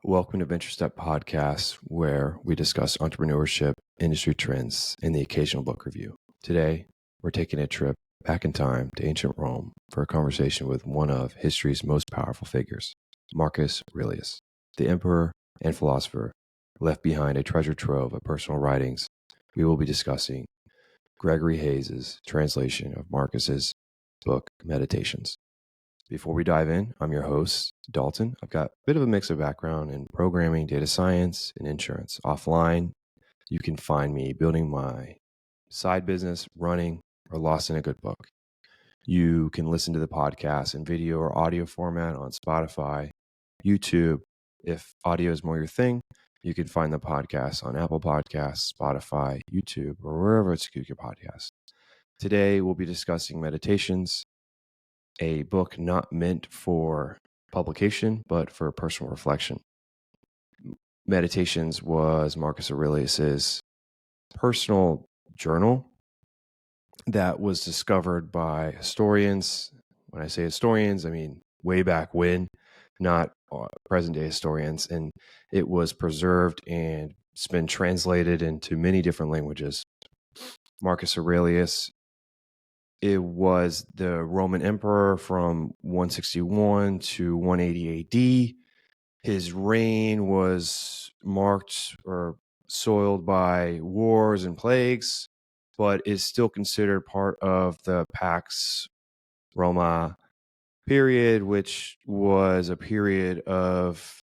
Welcome to Venture Step Podcast, where we discuss entrepreneurship, industry trends, and the occasional book review. Today, we're taking a trip back in time to ancient Rome for a conversation with one of history's most powerful figures, Marcus Aurelius, the emperor and philosopher, left behind a treasure trove of personal writings. We will be discussing Gregory Hayes' translation of Marcus's book, Meditations. Before we dive in, I'm your host, Dalton. I've got a bit of a mix of background in programming, data science, and insurance. Offline, you can find me building my side business, running, or lost in a good book. You can listen to the podcast in video or audio format on Spotify, YouTube. If audio is more your thing, you can find the podcast on Apple Podcasts, Spotify, YouTube, or wherever it's your podcast. Today, we'll be discussing Meditations, a book not meant for publication, but for personal reflection. Meditations was Marcus Aurelius's personal journal that was discovered by historians. When I say historians, I mean way back when, not present-day historians. And it was preserved and it's been translated into many different languages. Marcus Aurelius, it was the Roman emperor from 161 to 180 AD. His reign was marked or soiled by wars and plagues, but is still considered part of the Pax Roma period, which was a period of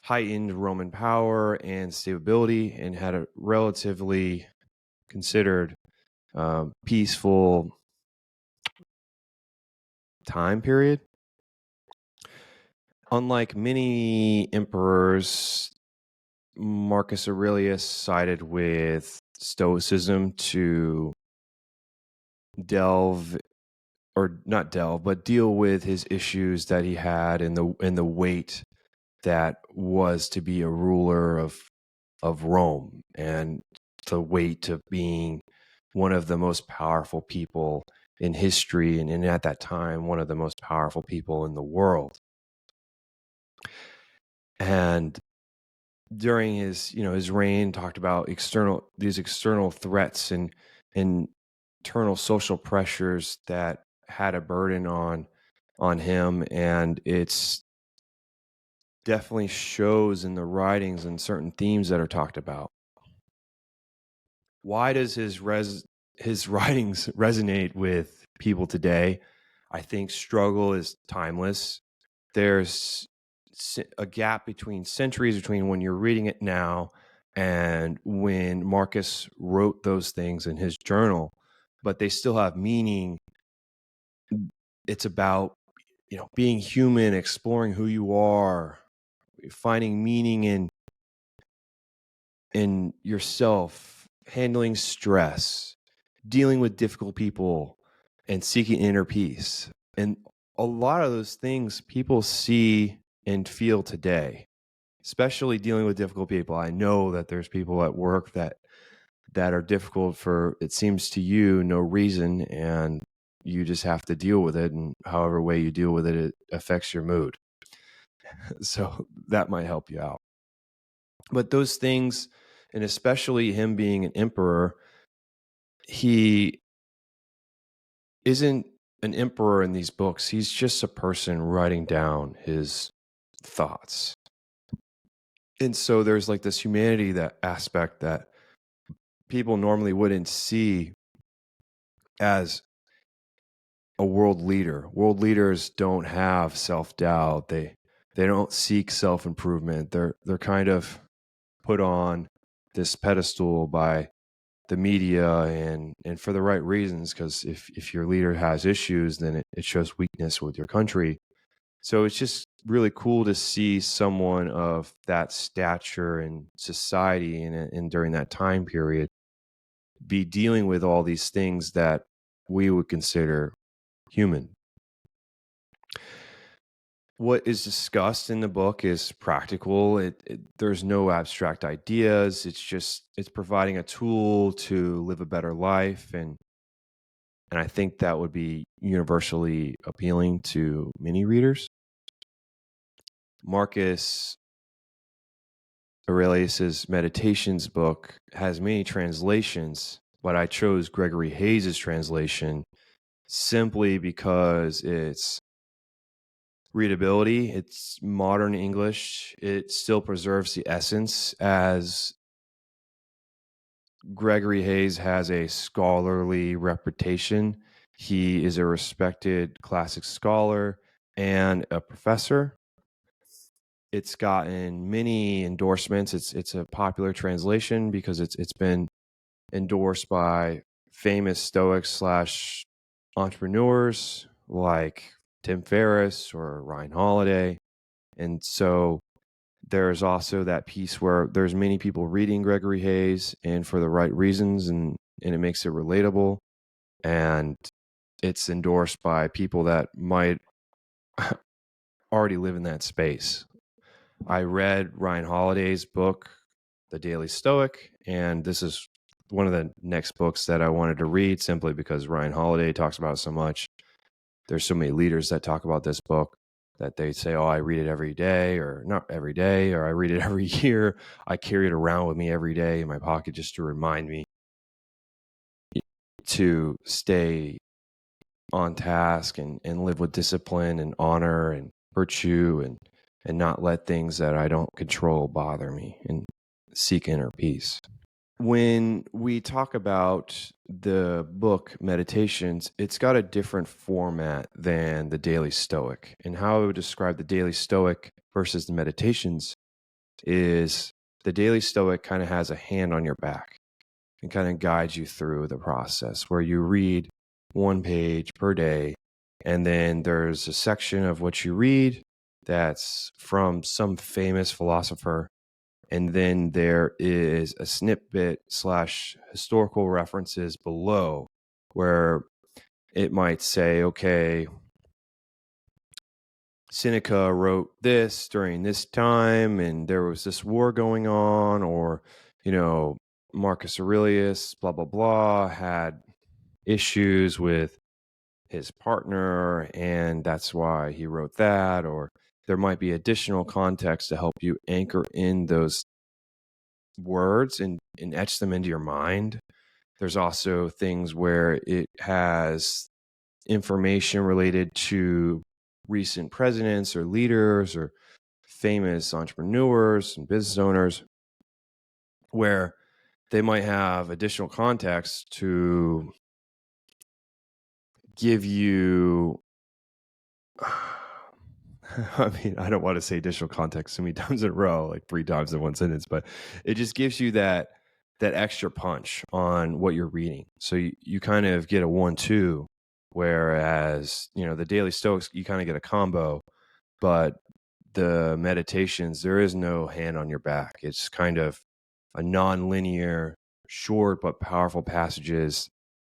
heightened Roman power and stability and had a relatively considered peaceful time period. Unlike many emperors, Marcus Aurelius sided with Stoicism to deal with his issues that he had and the weight that was to be a ruler of Rome and the weight of being one of the most powerful people in history and at that time one of the most powerful people in the world. And during his reign, talked about these external threats and internal social pressures that had a burden on him, and it's definitely shows in the writings and certain themes that are talked about. Why does his writings resonate with people today? I think struggle is timeless. There's a gap between centuries between when you're reading it now and when Marcus wrote those things in his journal, but they still have meaning. It's about, being human, exploring who you are, finding meaning in yourself, handling stress, dealing with difficult people, and seeking inner peace. And a lot of those things people see and feel today, especially dealing with difficult people. I know that there's people at work that are difficult for, it seems to you, no reason, and you just have to deal with it, and however way you deal with it, it affects your mood. So that might help you out. But those things, and especially him being an emperor, he isn't an emperor in these books. He's just a person writing down his thoughts. And so there's like this humanity, that aspect that people normally wouldn't see as a world leader. World leaders don't have self-doubt. They don't seek self-improvement. They're kind of put on this pedestal by the media and for the right reasons, because if your leader has issues, then it shows weakness with your country. So it's just really cool to see someone of that stature in society and during that time period be dealing with all these things that we would consider human. What is discussed in the book is practical. There's no abstract ideas. It's providing a tool to live a better life, and I think that would be universally appealing to many readers. Marcus Aurelius's Meditations book has many translations, but I chose Gregory Hayes' translation simply because it's readability, it's modern English, it still preserves the essence, as Gregory Hayes has a scholarly reputation. He is a respected classic scholar and a professor. It's gotten many endorsements. It's a popular translation because it's been endorsed by famous Stoics slash entrepreneurs like Tim Ferriss or Ryan Holiday. And so there's also that piece where there's many people reading Gregory Hayes and for the right reasons, and it makes it relatable. And it's endorsed by people that might already live in that space. I read Ryan Holiday's book, The Daily Stoic, and this is one of the next books that I wanted to read simply because Ryan Holiday talks about it so much. There's so many leaders that talk about this book that they say, oh, I read it every day, or not every day, or I read it every year. I carry it around with me every day in my pocket just to remind me to stay on task and live with discipline and honor and virtue and not let things that I don't control bother me and seek inner peace. When we talk about the book Meditations, it's got a different format than the Daily Stoic. And how I would describe the Daily Stoic versus the Meditations is the Daily Stoic kind of has a hand on your back and kind of guides you through the process where you read one page per day. And then there's a section of what you read that's from some famous philosopher. And then there is a snippet / historical references below where it might say, okay, Seneca wrote this during this time and there was this war going on, or, Marcus Aurelius, blah, blah, blah, had issues with his partner and that's why he wrote that. Or there might be additional context to help you anchor in those words and etch them into your mind. There's also things where it has information related to recent presidents or leaders or famous entrepreneurs and business owners where they might have additional context to give you I mean, I don't want to say additional context so many times in a row, like 3 times in one sentence, but it just gives you that extra punch on what you're reading. So you kind of get a 1-2, whereas, the Daily Stoics, you kind of get a combo, but the Meditations, there is no hand on your back. It's kind of a non-linear, short but powerful passages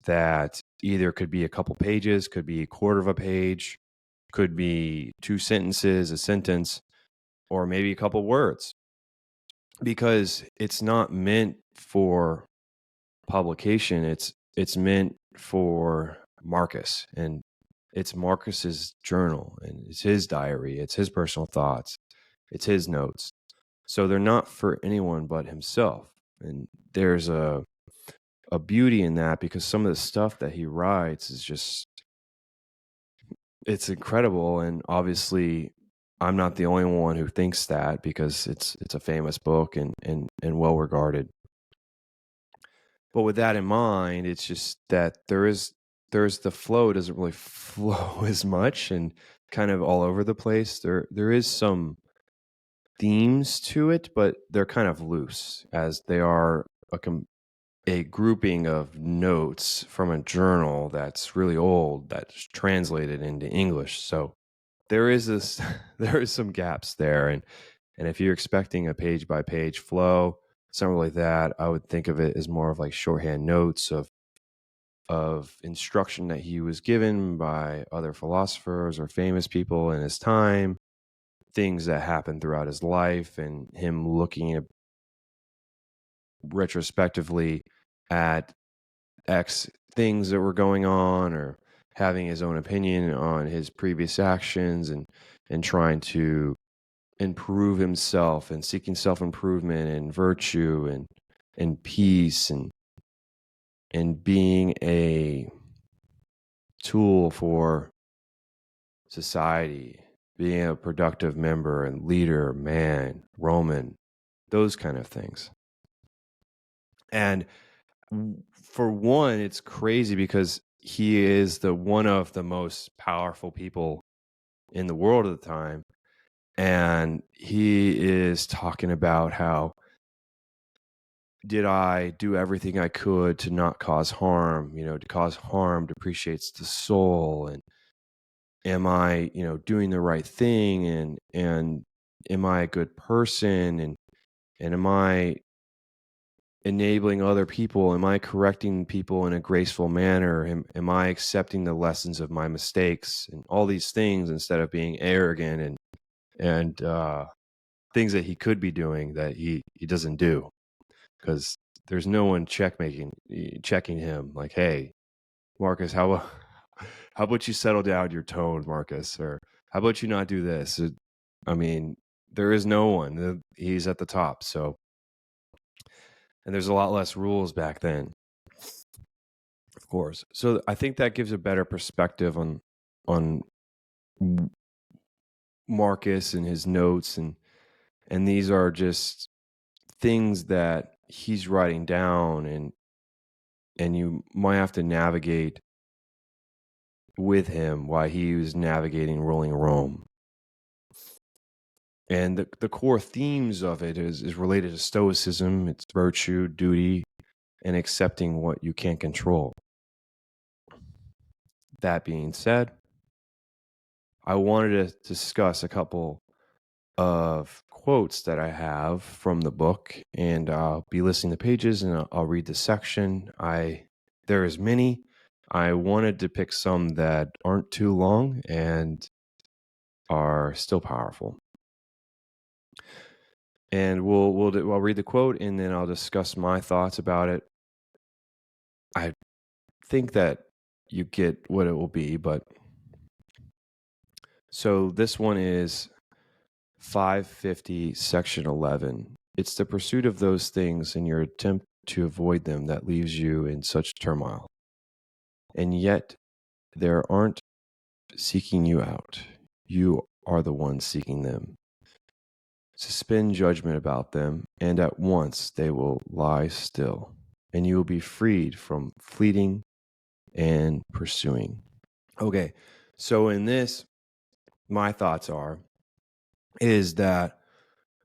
that either could be a couple pages, could be a quarter of a page, could be 2 sentences, a sentence, or maybe a couple words, because it's not meant for publication. It's meant for Marcus, and it's Marcus's journal, and it's his diary, it's his personal thoughts, it's his notes. So they're not for anyone but himself. And there's a beauty in that, because some of the stuff that he writes is just, it's incredible. And obviously I'm not the only one who thinks that, because it's a famous book and well regarded. But with that in mind, it's just that there's the flow doesn't really flow as much and kind of all over the place. There is some themes to it, but they're kind of loose, as they are a grouping of notes from a journal that's really old that's translated into English. So there is there is some gaps there, and if you're expecting a page by page flow, something like that, I would think of it as more of like shorthand notes of instruction that he was given by other philosophers or famous people in his time, things that happened throughout his life, and him looking at retrospectively at X things that were going on, or having his own opinion on his previous actions, and trying to improve himself and seeking self-improvement and virtue and peace and being a tool for society, being a productive member and leader, man, Roman, those kind of things. And for one, it's crazy because he is one of the most powerful people in the world at the time. And he is talking about how, did I do everything I could to not cause harm? To cause harm depreciates the soul. And am I, doing the right thing? And am I a good person? And am I enabling other people? Am I correcting people in a graceful manner? Am I accepting the lessons of my mistakes and all these things instead of being arrogant and things that he could be doing that he doesn't do, because there's no one checking him like, hey, Marcus, how about you settle down your tone, Marcus? Or how about you not do this? I mean, there is no one. He's at the top. So, and there's a lot less rules back then, of course. So I think that gives a better perspective on Marcus and his notes, and these are just things that he's writing down, and you might have to navigate with him while he was navigating ruling Rome. And the core themes of it is related to Stoicism. It's virtue, duty, and accepting what you can't control. That being said, I wanted to discuss a couple of quotes that I have from the book, and I'll be listing the pages and I'll read the section. There is many. I wanted to pick some that aren't too long and are still powerful. And I'll read the quote and then I'll discuss my thoughts about it. I think that you get what it will be, but so this one is 550, section 11. It's the pursuit of those things and your attempt to avoid them that leaves you in such turmoil. And yet, there aren't seeking you out. You are the one seeking them. Suspend judgment about them, and at once they will lie still, and you will be freed from fleeting and pursuing. Okay, so in this, my thoughts is that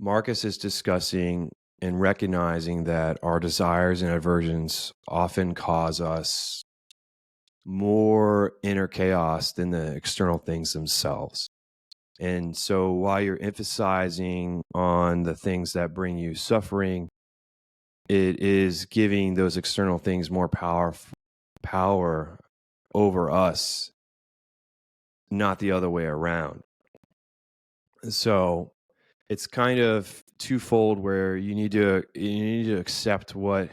Marcus is discussing and recognizing that our desires and aversions often cause us more inner chaos than the external things themselves. And so while you're emphasizing on the things that bring you suffering, it is giving those external things more power over us, not the other way around. So it's kind of twofold, where you need to accept what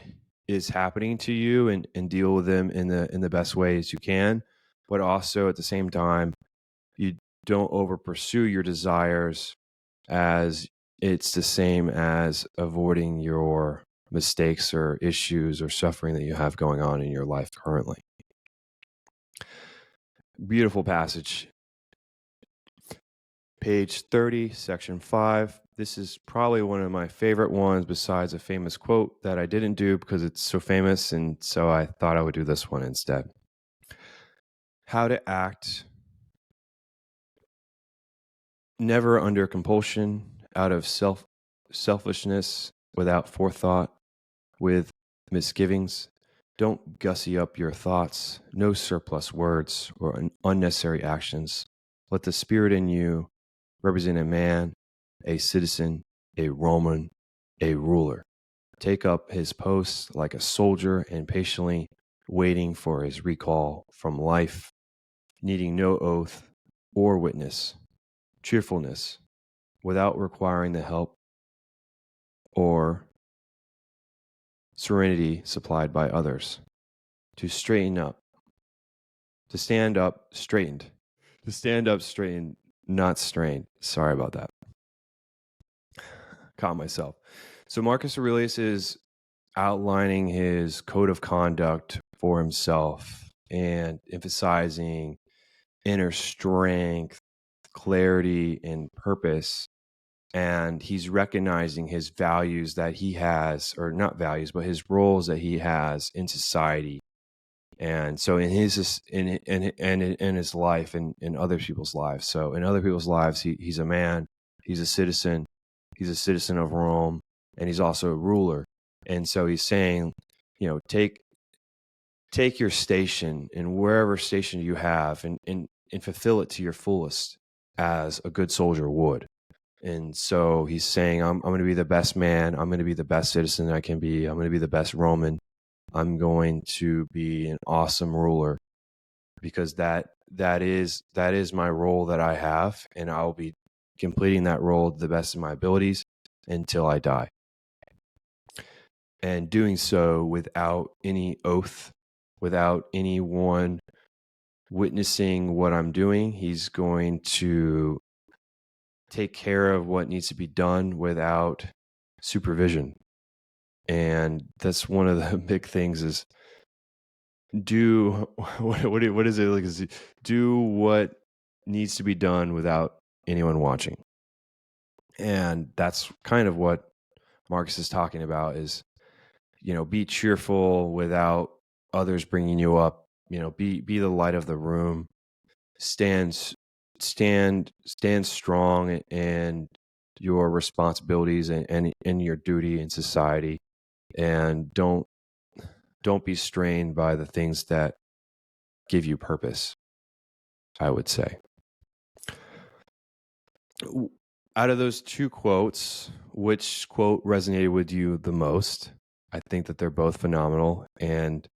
is happening to you and deal with them in the best ways you can, but also at the same time, you don't over pursue your desires, as it's the same as avoiding your mistakes or issues or suffering that you have going on in your life currently. Beautiful passage. Page 30, section 5. This is probably one of my favorite ones, besides a famous quote that I didn't do because it's so famous, and so I thought I would do this one instead. How to act never under compulsion, out of selfishness, without forethought, with misgivings. Don't gussy up your thoughts, no surplus words or unnecessary actions. Let the spirit in you represent a man, a citizen, a Roman, a ruler. Take up his post like a soldier and patiently waiting for his recall from life, needing no oath or witness. Cheerfulness, without requiring the help or serenity supplied by others. To straighten up, to stand up straightened, to stand up straightened, not strained. Sorry about that. caught myself. So Marcus Aurelius is outlining his code of conduct for himself and emphasizing inner strength, clarity, and purpose. And he's recognizing his values that he has, or not values, but his roles that he has in society. And so in his in his life and in other people's lives. So in other people's lives, he's a man, he's a citizen of Rome, and he's also a ruler. And so he's saying, take your station in wherever station you have and fulfill it to your fullest as a good soldier would. And so he's saying, I'm going to be the best man. I'm going to be the best citizen I can be. I'm going to be the best Roman. I'm going to be an awesome ruler because that is my role that I have, and I'll be completing that role to the best of my abilities until I die. And doing so without any oath, without anyone witnessing what I'm doing. He's going to take care of what needs to be done without supervision. And that's one of the big things is do what is it like? Is do what needs to be done without anyone watching. And that's kind of what Marcus is talking about is, be cheerful without others bringing you up, be the light of the room, stand strong in your responsibilities and in your duty in society, and don't be strained by the things that give you purpose, I would say. Out of those two quotes, which quote resonated with you the most? I think that they're both phenomenal and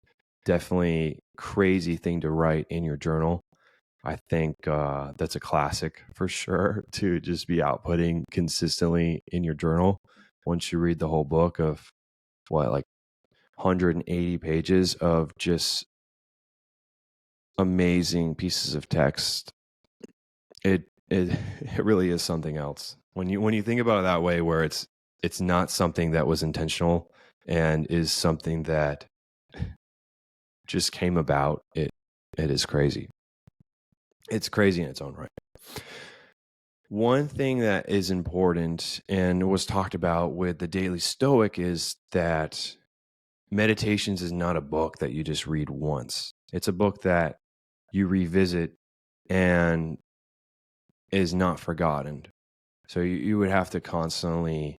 definitely crazy thing to write in your journal. I think that's a classic for sure to just be outputting consistently in your journal. Once you read the whole book of 180 pages of just amazing pieces of text, it really is something else. When you think about it that way, where it's not something that was intentional and is something that just came about, it is crazy. It's crazy in its own right. One thing that is important and was talked about with the Daily Stoic is that Meditations is not a book that you just read once. It's a book that you revisit and is not forgotten. So you would have to constantly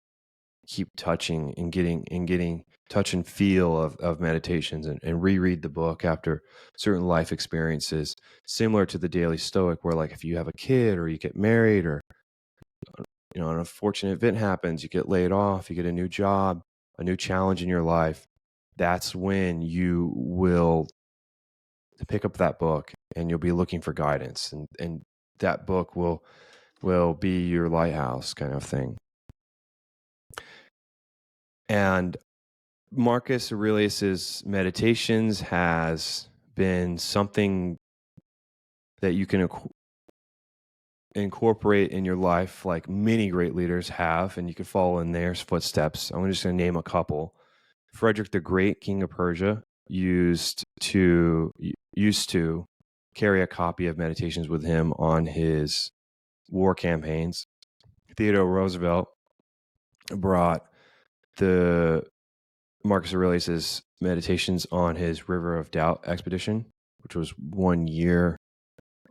keep touching and getting touch and feel of Meditations and reread the book after certain life experiences, similar to the Daily Stoic, where if you have a kid or you get married or an unfortunate event happens, you get laid off, you get a new job, a new challenge in your life, that's when you will pick up that book and you'll be looking for guidance, and that book will be your lighthouse kind of thing. And Marcus Aurelius's Meditations has been something that you can incorporate in your life, like many great leaders have, and you can follow in their footsteps. I'm just going to name a couple. Frederick the Great, King of Persia, used to carry a copy of Meditations with him on his war campaigns. Theodore Roosevelt brought the Marcus Aurelius's Meditations on his River of Doubt expedition, which was 1 year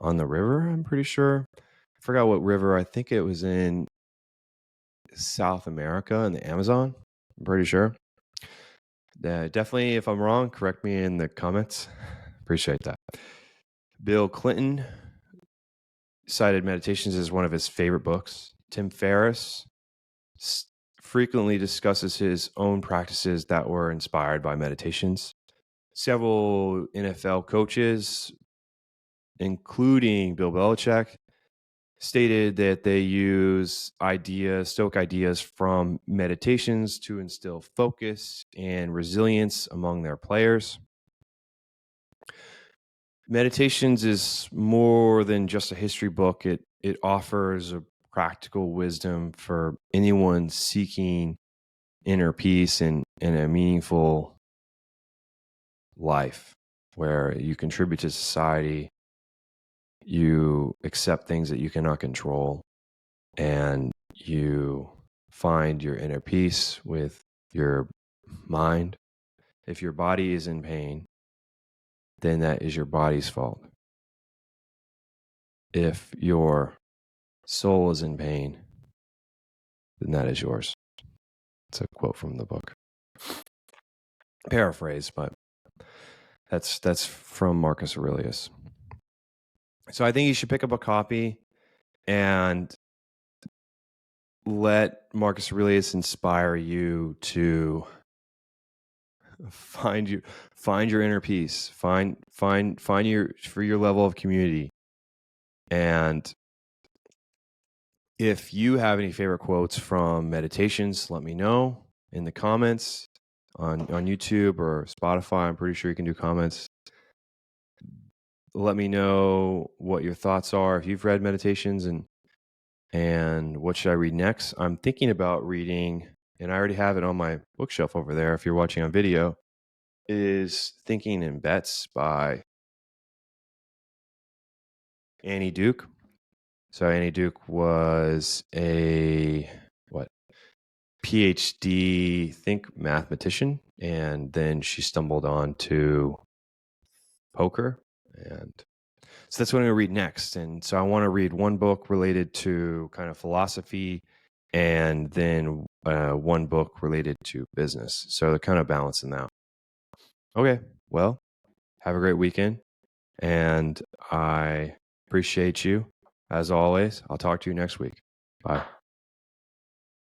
on the river, I'm pretty sure. I forgot what river. I think it was in South America in the Amazon. I'm pretty sure. Definitely, if I'm wrong, correct me in the comments. Appreciate that. Bill Clinton cited Meditations as one of his favorite books. Tim Ferriss frequently discusses his own practices that were inspired by Meditations. Several NFL coaches, including Bill Belichick, stated that they use Stoic ideas from Meditations to instill focus and resilience among their players. Meditations is more than just a history book. It offers a practical wisdom for anyone seeking inner peace and a meaningful life where you contribute to society, you accept things that you cannot control, and you find your inner peace with your mind. If your body is in pain, then that is your body's fault. If your soul is in pain, then that is yours. It's a quote from the book. Paraphrase, but that's from Marcus Aurelius. So I think you should pick up a copy and let Marcus Aurelius inspire you to find your inner peace, find your level of community. And if you have any favorite quotes from meditations, let me know in the comments on YouTube or Spotify. I'm pretty sure you can do comments. Let me know what your thoughts are if you've read meditations, and what should I read next. I'm thinking about reading, and I already have it on my bookshelf over there if you're watching on video, is Thinking in Bets by Annie Duke. So Annie Duke was a PhD mathematician, and then she stumbled on to poker, and so that's what I'm going to read next. And so I want to read one book related to kind of philosophy, and then one book related to business. So they're kind of balancing out. Okay, well, have a great weekend, and I appreciate you as always. I'll talk to you next week. Bye.